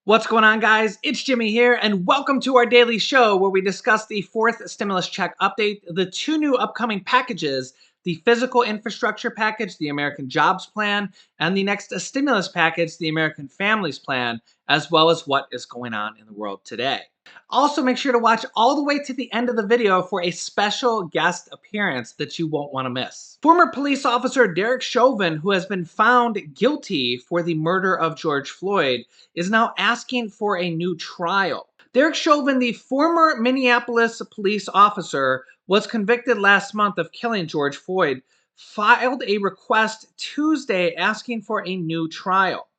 What's going on, guys? It's Jimmy here, and welcome to our daily show where we discuss the fourth stimulus check update, the two new upcoming packages, the physical infrastructure package, the American Jobs Plan, and the next stimulus package, the American Families Plan, as well as what is going on in the world today. Also, make sure to watch all the way to the end of the video for a special guest appearance that you won't want to miss. Former police officer Derek Chauvin, who has been found guilty for the murder of George Floyd, is now asking for a new trial. Derek Chauvin, the former Minneapolis police officer, was convicted last month of killing George Floyd, filed a request Tuesday asking for a new trial.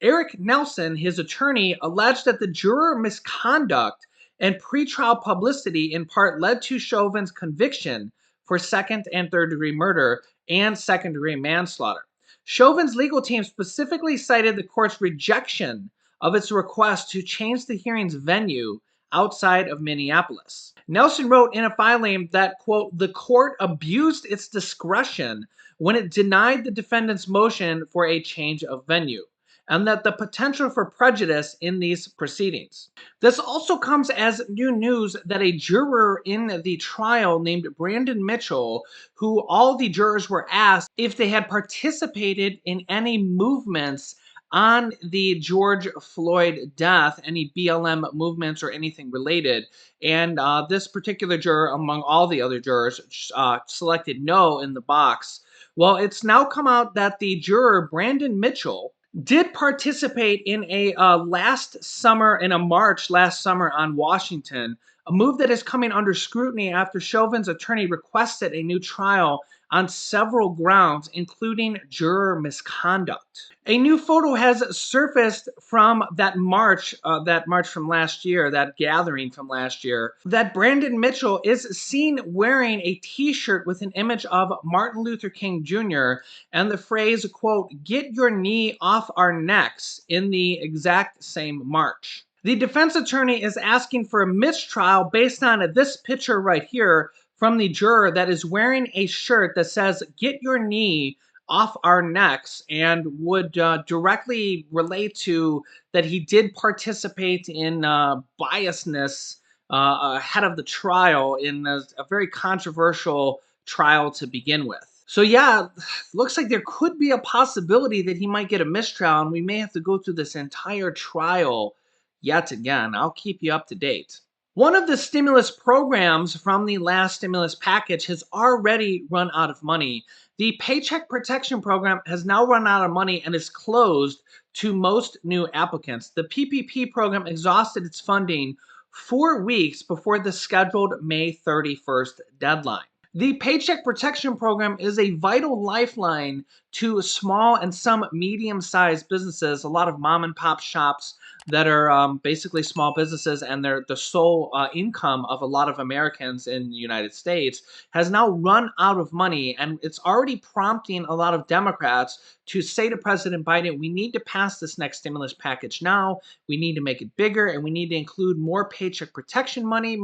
Eric Nelson, his attorney, alleged that the juror misconduct and pretrial publicity in part led to Chauvin's conviction for second and third degree murder and second degree manslaughter. Chauvin's legal team specifically cited the court's rejection of its request to change the hearing's venue outside of Minneapolis. Nelson wrote in a filing that, quote, the court abused its discretion when it denied the defendant's motion for a change of venue, and that the potential for prejudice in these proceedings. This also comes as new news that a juror in the trial named Brandon Mitchell, who all the jurors were asked if they had participated in any movements on the George Floyd death, any BLM movements or anything related. And this particular juror, among all the other jurors, selected no in the box. Well, it's now come out that the juror, Brandon Mitchell, did participate in a march last summer on Washington, a move that is coming under scrutiny after Chauvin's attorney requested a new trial on several grounds, including juror misconduct. A new photo has surfaced from that march from last year, that gathering from last year, that Brandon Mitchell is seen wearing a t-shirt with an image of Martin Luther King Jr. and the phrase, quote, get your knee off our necks in the exact same march. The defense attorney is asking for a mistrial based on this picture right here from the juror that is wearing a shirt that says, get your knee off our necks, and would directly relate to that he did participate in biasness ahead of the trial in a very controversial trial to begin with. So yeah, looks like there could be a possibility that he might get a mistrial, and we may have to go through this entire trial yet again. I'll keep you up to date. One of the stimulus programs from the last stimulus package has already run out of money. The Paycheck Protection Program has now run out of money and is closed to most new applicants. The PPP program exhausted its funding 4 weeks before the scheduled May 31st deadline. The Paycheck Protection Program is a vital lifeline to small and some medium-sized businesses, a lot of mom and pop shops that are basically small businesses, and they're the sole income of a lot of Americans in the United States, has now run out of money, and it's already prompting a lot of Democrats to say to President Biden, we need to pass this next stimulus package now, we need to make it bigger, and we need to include more paycheck protection money,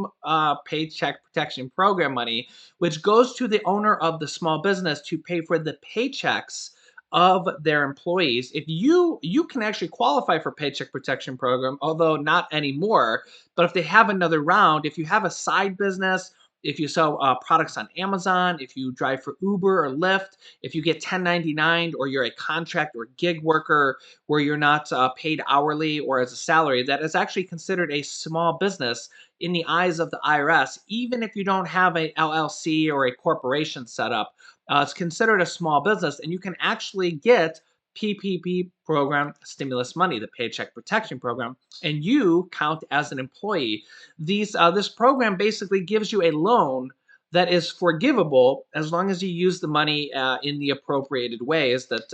Paycheck Protection Program money, which goes to the owner of the small business to pay for the paychecks of their employees. If you can actually qualify for Paycheck Protection Program, although not anymore, but if they have another round, if you have a side business, if you sell products on Amazon, if you drive for Uber or Lyft, if you get 1099 or you're a contract or gig worker where you're not paid hourly or as a salary, that is actually considered a small business in the eyes of the IRS, even if you don't have a LLC or a corporation set up. It's considered a small business, and you can actually get PPP program stimulus money, the Paycheck Protection Program, and you count as an employee. This program basically gives you a loan that is forgivable as long as you use the money in the appropriated ways that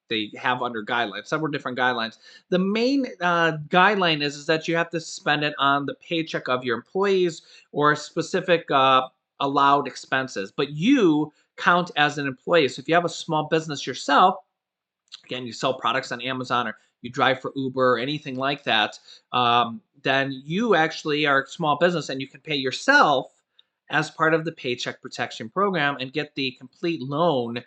they have under guidelines, several different guidelines. The main guideline is that you have to spend it on the paycheck of your employees or specific allowed expenses, but you count as an employee. So if you have a small business yourself, again, you sell products on Amazon or you drive for Uber or anything like that, then you actually are a small business and you can pay yourself as part of the Paycheck Protection Program and get the complete loan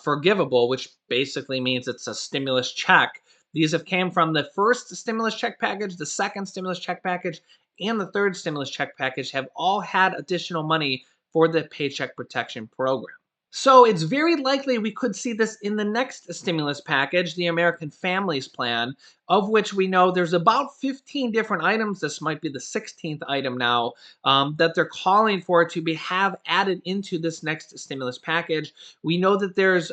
forgivable, which basically means it's a stimulus check. These have came from the first stimulus check package, the second stimulus check package, and the third stimulus check package have all had additional money for the Paycheck Protection Program. So it's very likely we could see this in the next stimulus package, the American Families Plan, of which we know there's about 15 different items. This might be the 16th item now that they're calling for to have added into this next stimulus package. We know that there's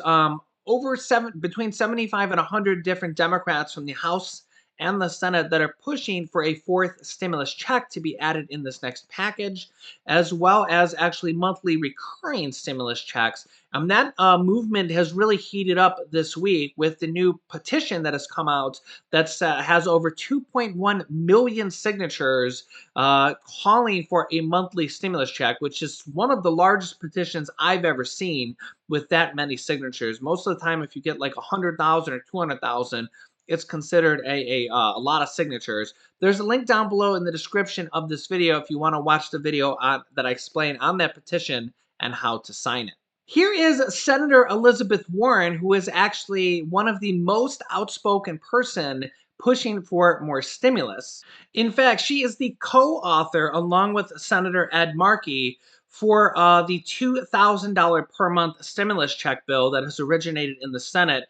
between 75 and 100 different Democrats from the House and the Senate that are pushing for a fourth stimulus check to be added in this next package, as well as actually monthly recurring stimulus checks. And that movement has really heated up this week with the new petition that has come out that has over 2.1 million signatures calling for a monthly stimulus check, which is one of the largest petitions I've ever seen with that many signatures. Most of the time, if you get like 100,000 or 200,000, it's considered a lot of signatures. There's a link down below in the description of this video if you want to watch the video that I explain on that petition and how to sign it. Here is Senator Elizabeth Warren, who is actually one of the most outspoken person pushing for more stimulus. In fact, she is the co-author, along with Senator Ed Markey, for the $2,000 per month stimulus check bill that has originated in the Senate.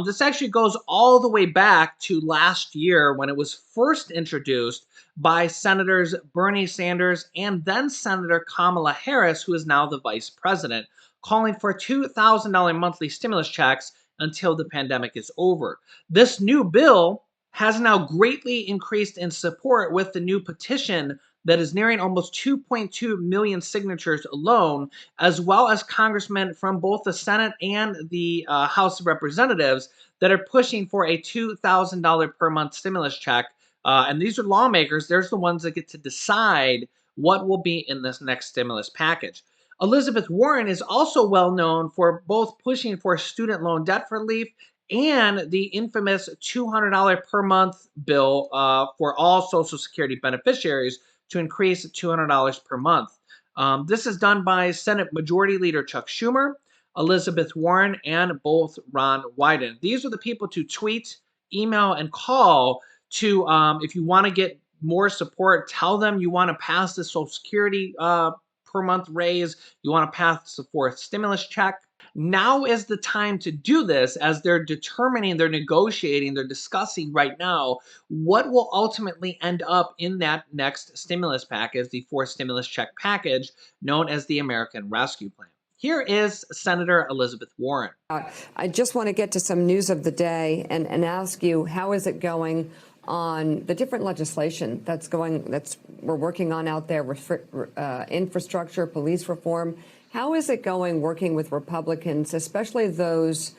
This actually goes all the way back to last year when it was first introduced by Senators Bernie Sanders and then Senator Kamala Harris, who is now the vice president, calling for $2,000 monthly stimulus checks until the pandemic is over. This new bill has now greatly increased in support with the new petition that is nearing almost 2.2 million signatures alone, as well as congressmen from both the Senate and the House of Representatives that are pushing for a $2,000 per month stimulus check. And these are lawmakers. They're the ones that get to decide what will be in this next stimulus package. Elizabeth Warren is also well known for both pushing for student loan debt relief and the infamous $200 per month bill for all Social Security beneficiaries to increase $200 per month. This is done by Senate Majority Leader Chuck Schumer, Elizabeth Warren, and both Ron Wyden. These are the people to tweet, email, and call to if you want to get more support. Tell them you want to pass the Social Security per month raise, you want to pass the fourth stimulus check. Now is the time to do this, as they're determining, they're negotiating, they're discussing right now what will ultimately end up in that next stimulus package, the fourth stimulus check package known as the American Rescue Plan. Here is Senator Elizabeth Warren. I just want to get to some news of the day and ask you, how is it going on the different legislation we're working on out there, infrastructure, police reform? How is it going working with Republicans, especially those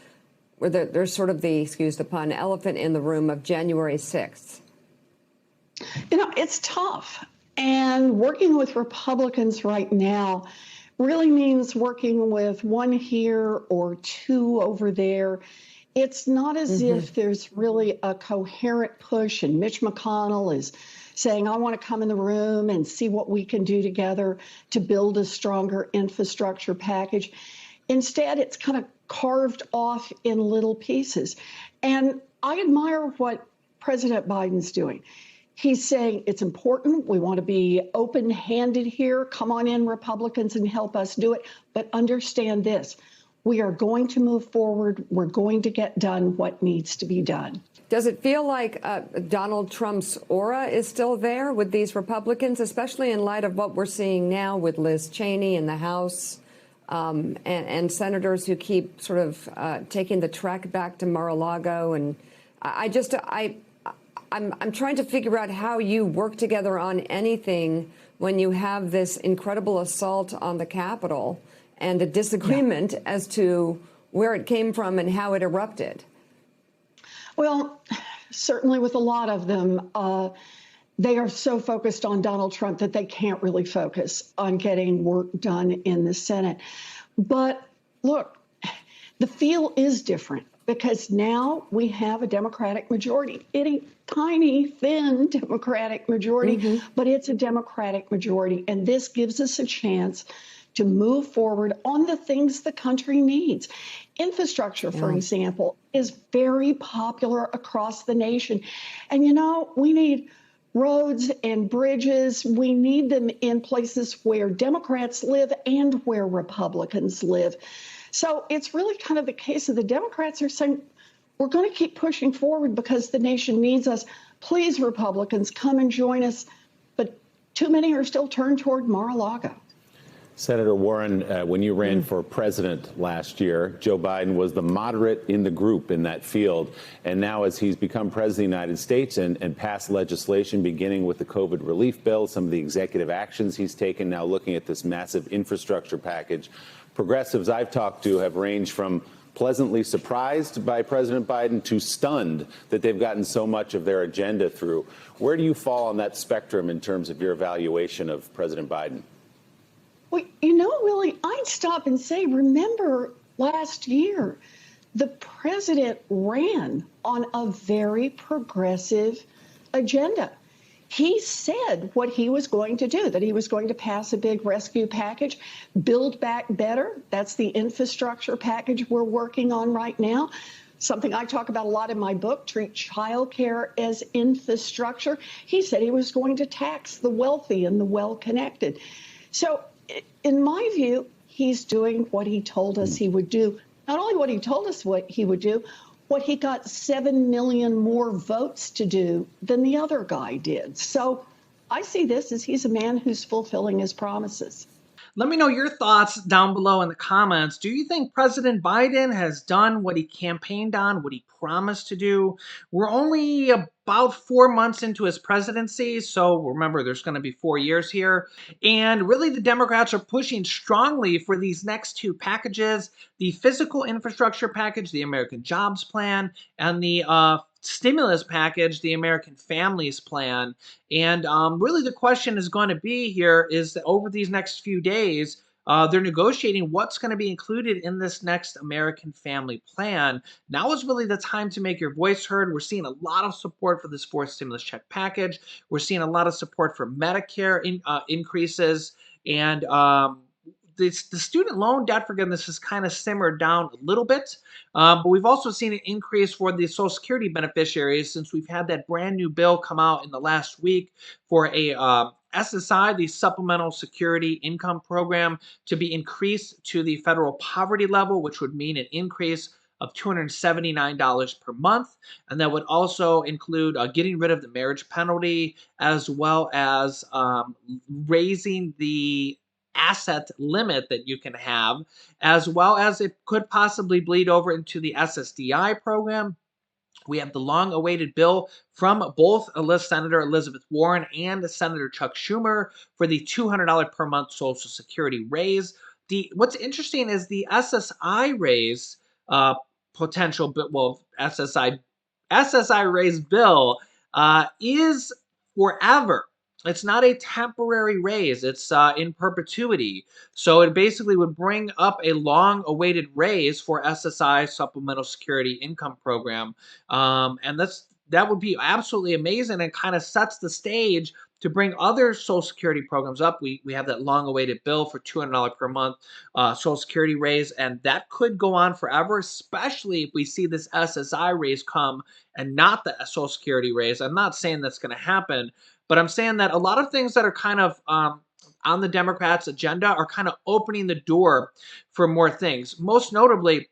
where there's sort of the, excuse the pun, elephant in the room of January 6th? You know, it's tough. And working with Republicans right now really means working with one here or two over there. It's not as if there's really a coherent push, and Mitch McConnell is saying, I want to come in the room and see what we can do together to build a stronger infrastructure package. Instead, it's kind of carved off in little pieces. And I admire what President Biden's doing. He's saying it's important. We want to be open-handed here. Come on in, Republicans, and help us do it. But understand this. We are going to move forward. We're going to get done what needs to be done. Does it feel like Donald Trump's aura is still there with these Republicans, especially in light of what we're seeing now with Liz Cheney in the House and senators who keep sort of taking the trek back to Mar-a-Lago? And I'm trying to figure out how you work together on anything when you have this incredible assault on the Capitol and a disagreement as to where it came from and how it erupted. Well, certainly with a lot of them, they are so focused on Donald Trump that they can't really focus on getting work done in the Senate. But look, the feel is different. because now we have a Democratic majority. Itty tiny, thin Democratic majority, but it's a Democratic majority. And this gives us a chance to move forward on the things the country needs. Infrastructure, for example, is very popular across the nation. And we need roads and bridges. We need them in places where Democrats live and where Republicans live. So it's really kind of the case of the Democrats are saying, we're going to keep pushing forward because the nation needs us. Please, Republicans, come and join us. But too many are still turned toward Mar-a-Lago. Senator Warren, when you ran for president last year, Joe Biden was the moderate in the group in that field. And now as he's become president of the United States and passed legislation, beginning with the COVID relief bill, some of the executive actions he's taken, now looking at this massive infrastructure package, progressives I've talked to have ranged from pleasantly surprised by President Biden to stunned that they've gotten so much of their agenda through. Where do you fall on that spectrum in terms of your evaluation of President Biden? Well, Willie, I'd stop and say, remember last year, the president ran on a very progressive agenda. He said what he was going to do, that he was going to pass a big rescue package, Build Back Better. That's the infrastructure package we're working on right now. Something I talk about a lot in my book, treat childcare as infrastructure. He said he was going to tax the wealthy and the well-connected. So in my view, he's doing what he told us he would do. Not only what he told us what he would do, what he got 7 million more votes to do than the other guy did. So I see this as he's a man who's fulfilling his promises. Let me know your thoughts down below in the comments. Do you think President Biden has done what he campaigned on, what he promised to do? We're only about 4 months into his presidency, so remember there's going to be 4 years here. And really the Democrats are pushing strongly for these next two packages, the physical infrastructure package, the American Jobs Plan, and the stimulus package, the American Families Plan. And really the question is going to be here is that over these next few days, they're negotiating what's going to be included in this next American Family Plan. Now is really the time to make your voice heard. We're seeing a lot of support for this fourth stimulus check package. We're seeing a lot of support for Medicare increases. And the student loan debt forgiveness has kind of simmered down a little bit. But we've also seen an increase for the Social Security beneficiaries since we've had that brand new bill come out in the last week for a SSI, the Supplemental Security Income Program, to be increased to the federal poverty level, which would mean an increase of $279 per month. And that would also include getting rid of the marriage penalty, as well as raising the asset limit that you can have, as well as it could possibly bleed over into the SSDI program. We have the long-awaited bill from both Senator Elizabeth Warren and Senator Chuck Schumer for the $200 per month Social Security raise. What's interesting is the SSI raise potential, SSI raise bill is forever. It's not a temporary raise. It's in perpetuity. So it basically would bring up a long-awaited raise for SSI, Supplemental Security Income Program. And that would be absolutely amazing and kind of sets the stage to bring other Social Security programs up. We have that long-awaited bill for $200 per month Social Security raise, and that could go on forever, especially if we see this SSI raise come and not the Social Security raise. I'm not saying that's going to happen, but I'm saying that a lot of things that are kind of on the Democrats' agenda are kind of opening the door for more things. Most notably,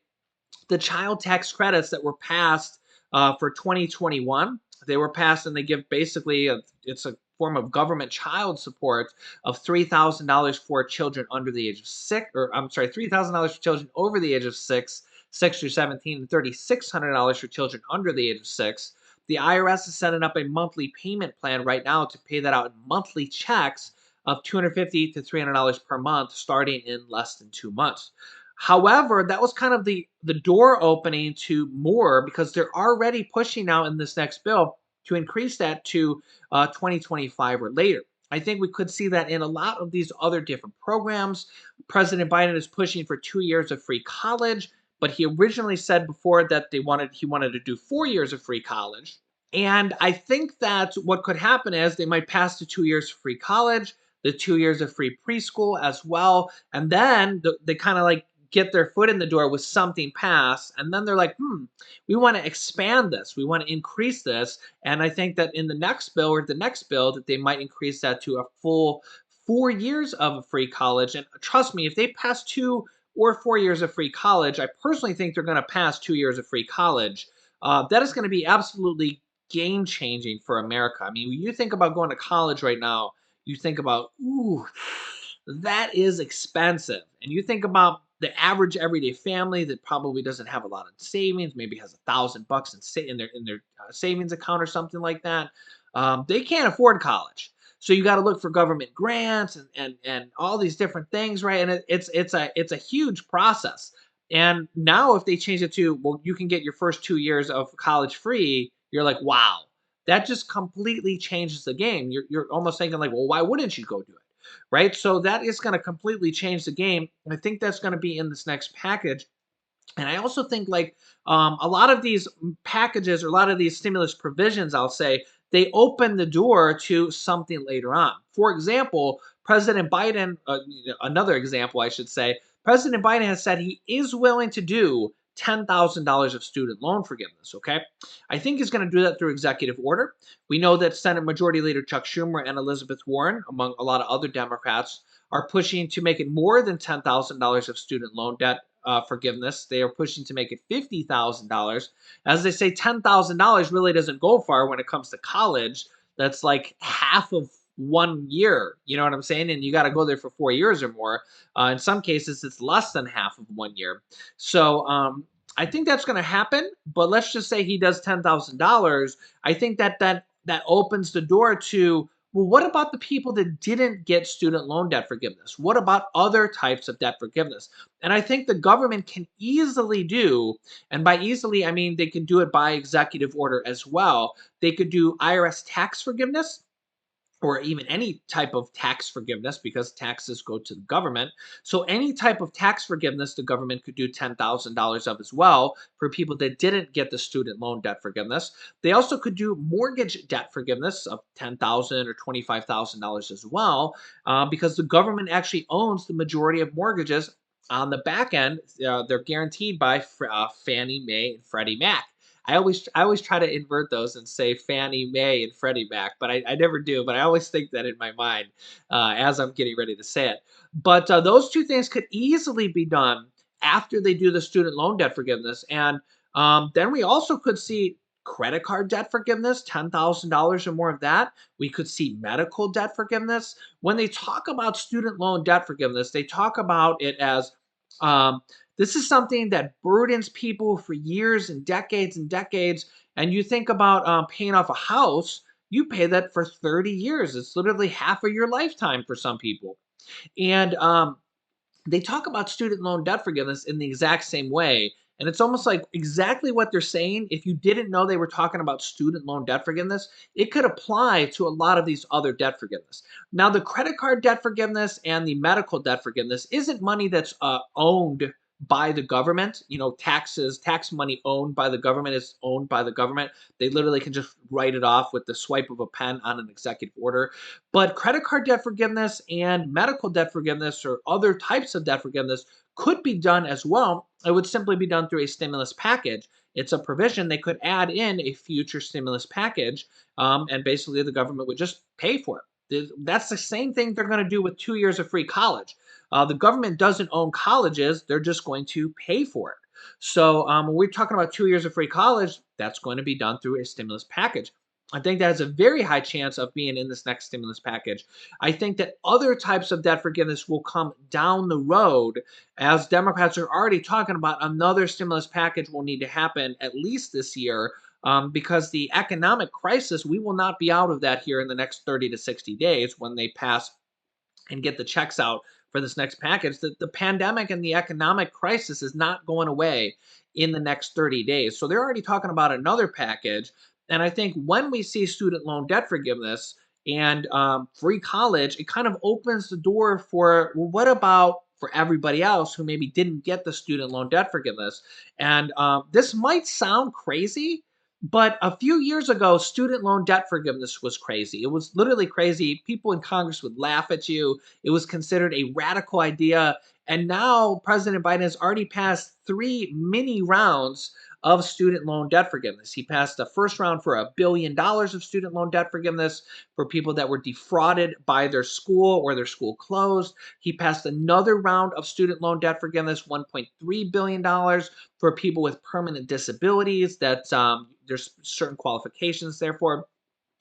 the child tax credits that were passed for 2021. They were passed and they give basically, it's a form of government child support of $3,000 for children under the age of 6, or I'm sorry, $3,000 for children over the age of 6 through 17, and $3,600 for children under the age of 6. The IRS is setting up a monthly payment plan right now to pay that out in monthly checks of $250 to $300 per month, starting in less than 2 months. However, that was kind of the door opening to more, because they're already pushing now in this next bill to increase that to 2025 or later. I think we could see that in a lot of these other different programs. President Biden is pushing for 2 years of free college. but he originally said before that he wanted to do 4 years of free college. And I think that what could happen is they might pass the 2 years of free college, the 2 years of free preschool as well, and then they kind of like get their foot in the door with something passed, and then they're like, we want to expand this, we want to increase this, and I think that in the next bill or the next bill that they might increase that to a full 4 years of free college. And trust me, if they pass 2 or 4 years of free college, I personally think they're going to pass 2 years of free college. That is going to be absolutely game changing for America. I mean, when you think about going to college right now, you think about, ooh, that is expensive. And you think about the average everyday family that probably doesn't have a lot of savings, maybe has $1,000 in their savings account or something like that. They can't afford college. So you got to look for government grants and all these different things, right? And it's a huge process. And now if they change it to, well, you can get your first 2 years of college free, you're like, wow, that just completely changes the game. You're almost thinking like, well, why wouldn't you go do it? Right? So that is going to completely change the game. And I think that's going to be in this next package. And I also think like a lot of these packages or a lot of these stimulus provisions, I'll say, they open the door to something later on. For example, President Biden, another example, I should say, President Biden has said he is willing to do $10,000 of student loan forgiveness. Okay. I think he's going to do that through executive order. We know that Senate Majority Leader Chuck Schumer and Elizabeth Warren, among a lot of other Democrats, are pushing to make it more than $10,000 of student loan debt forgiveness. They are pushing to make it $50,000. As they say, $10,000 really doesn't go far when it comes to college. That's like half of 1 year. You know what I'm saying? And you got to go there for 4 years or more. In some cases, it's less than half of 1 year. So I think that's going to happen. But let's just say he does $10,000. I think that opens the door to, well, what about the people that didn't get student loan debt forgiveness? What about other types of debt forgiveness? And I think the government can easily do, and by easily, I mean they can do it by executive order as well. They could do IRS tax forgiveness or even any type of tax forgiveness because taxes go to the government. So any type of tax forgiveness, the government could do $10,000 of as well for people that didn't get the student loan debt forgiveness. They also could do mortgage debt forgiveness of $10,000 or $25,000 as well, because the government actually owns the majority of mortgages. On the back end, they're guaranteed by Fannie Mae and Freddie Mac. I always try to invert those and say Fannie Mae and Freddie Mac, but I never do. But I always think that in my mind as I'm getting ready to say it. But those two things could easily be done after they do the student loan debt forgiveness, and then we also could see credit card debt forgiveness, $10,000 or more of that. We could see medical debt forgiveness. When they talk about student loan debt forgiveness, they talk about it as um, this is something that burdens people for years and decades and decades. And you think about paying off a house, you pay that for 30 years. It's literally half of your lifetime for some people. And they talk about student loan debt forgiveness in the exact same way. And it's almost like exactly what they're saying. If you didn't know they were talking about student loan debt forgiveness, it could apply to a lot of these other debt forgiveness. Now, the credit card debt forgiveness and the medical debt forgiveness isn't money that's owned by the government. You know, tax money owned by the government is owned by the government. They literally can just write it off with the swipe of a pen on an executive order. But credit card debt forgiveness and medical debt forgiveness or other types of debt forgiveness could be done as well. It would simply be done through a stimulus package. It's a provision they could add in a future stimulus package, and basically the government would just pay for it. That's the same thing they're going to do with 2 years of free college. The government doesn't own colleges, they're just going to pay for it. So when we're talking about 2 years of free college, that's going to be done through a stimulus package. I think that has a very high chance of being in this next stimulus package. I think that other types of debt forgiveness will come down the road, as Democrats are already talking about another stimulus package will need to happen at least this year, because the economic crisis, we will not be out of that here in the next 30 to 60 days when they pass and get the checks out for this next package. The pandemic and the economic crisis is not going away in the next 30 days. So they're already talking about another package. And I think when we see student loan debt forgiveness and free college, it kind of opens the door for, well, what about for everybody else who maybe didn't get the student loan debt forgiveness. And this might sound crazy, but a few years ago, student loan debt forgiveness was crazy. It was literally crazy. People in Congress would laugh at you. It was considered a radical idea. And now President Biden has already passed 3 mini rounds of student loan debt forgiveness. He passed the first round for $1 billion of student loan debt forgiveness for people that were defrauded by their school or their school closed. He passed another round of student loan debt forgiveness, $1.3 billion for people with permanent disabilities that there's certain qualifications therefore.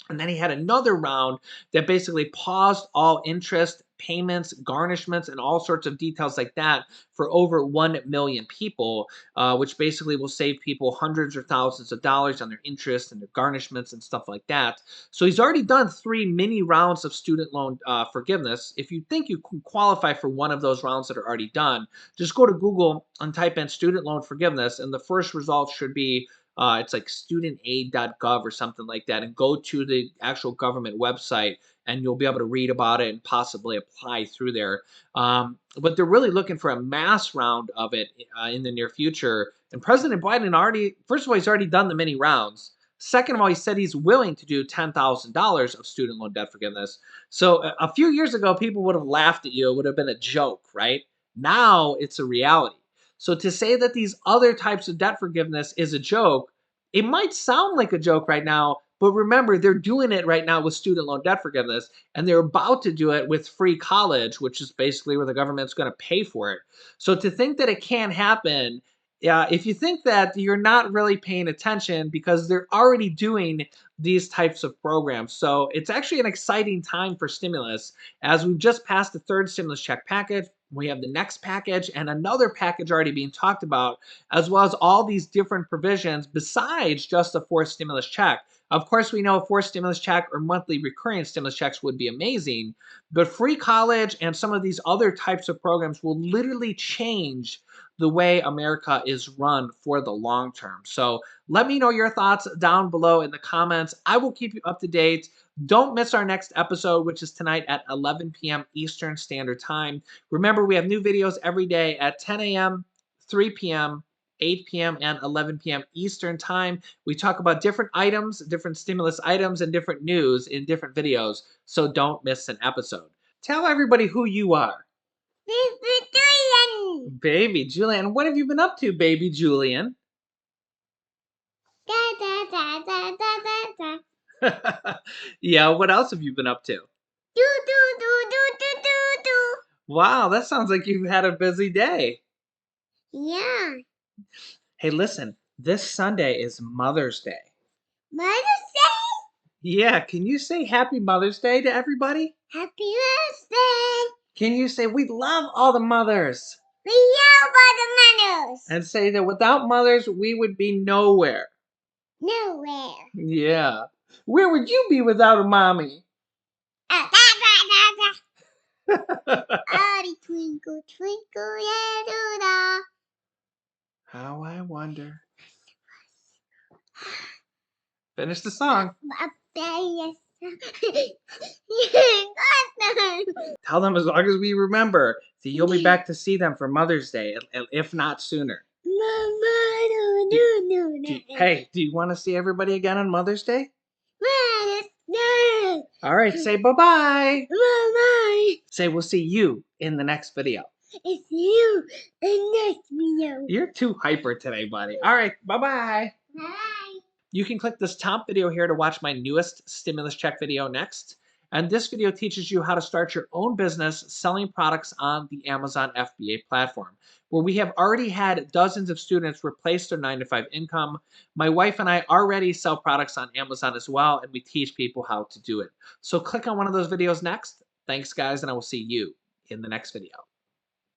And then he had another round that basically paused all interest, payments, garnishments, and all sorts of details like that for over 1 million people, which basically will save people hundreds or thousands of dollars on their interest and their garnishments and stuff like that. So he's already done 3 mini rounds of student loan forgiveness. If you think you can qualify for one of those rounds that are already done, just go to Google and type in student loan forgiveness, and the first result should be it's like studentaid.gov or something like that, and go to the actual government website and you'll be able to read about it and possibly apply through there. But they're really looking for a mass round of it in the near future. And President Biden already, first of all, he's already done the many rounds. Second of all, he said he's willing to do $10,000 of student loan debt forgiveness. So a few years ago, people would have laughed at you. It would have been a joke, right? Now it's a reality. So to say that these other types of debt forgiveness is a joke, it might sound like a joke right now, but remember, they're doing it right now with student loan debt forgiveness, and they're about to do it with free college, which is basically where the government's going to pay for it. So to think that it can't happen, if you think that, you're not really paying attention because they're already doing these types of programs. So it's actually an exciting time for stimulus as we've just passed the third stimulus check package. We have the next package and another package already being talked about, as well as all these different provisions besides just the fourth stimulus check. Of course, we know a fourth stimulus check or monthly recurring stimulus checks would be amazing, but free college and some of these other types of programs will literally change the way America is run for the long term. So let me know your thoughts down below in the comments. I will keep you up to date. Don't miss our next episode, which is tonight at 11 p.m. Eastern Standard Time. Remember, we have new videos every day at 10 a.m., 3 p.m., 8 p.m., and 11 p.m. Eastern Time. We talk about different items, different stimulus items, and different news in different videos, so don't miss an episode. Tell everybody who you are. Baby Julian. Baby Julian. What have you been up to, Baby Julian? Da, da, da, da, da, da, da. Yeah, what else have you been up to? Do, do, do, do, do, do, do. Wow, that sounds like you've had a busy day. Yeah. Hey, listen, this Sunday is Mother's Day. Mother's Day. Yeah, can you say Happy Mother's Day to everybody? Happy Mother's Day. Can you say we love all the mothers? We love all the mothers. And say that without mothers, we would be nowhere. Nowhere. Yeah. Where would you be without a mommy? Da, da, da, da, da. Daddy twinkle, twinkle, little star. How I wonder. Finish the song. Tell them as long as we remember. See, you'll be back to see them for Mother's Day, if not sooner. Hey, do you want to see everybody again on Mother's Day? All right, say bye-bye. Bye-bye. Say we'll see you in the next video. It's you in this video. You're too hyper today, buddy. All right, bye-bye. Bye. You can click this top video here to watch my newest stimulus check video next. And this video teaches you how to start your own business selling products on the Amazon FBA platform, where we have already had dozens of students replace their 9-to-5 income. My wife and I already sell products on Amazon as well, and we teach people how to do it. So click on one of those videos next. Thanks, guys, and I will see you in the next video.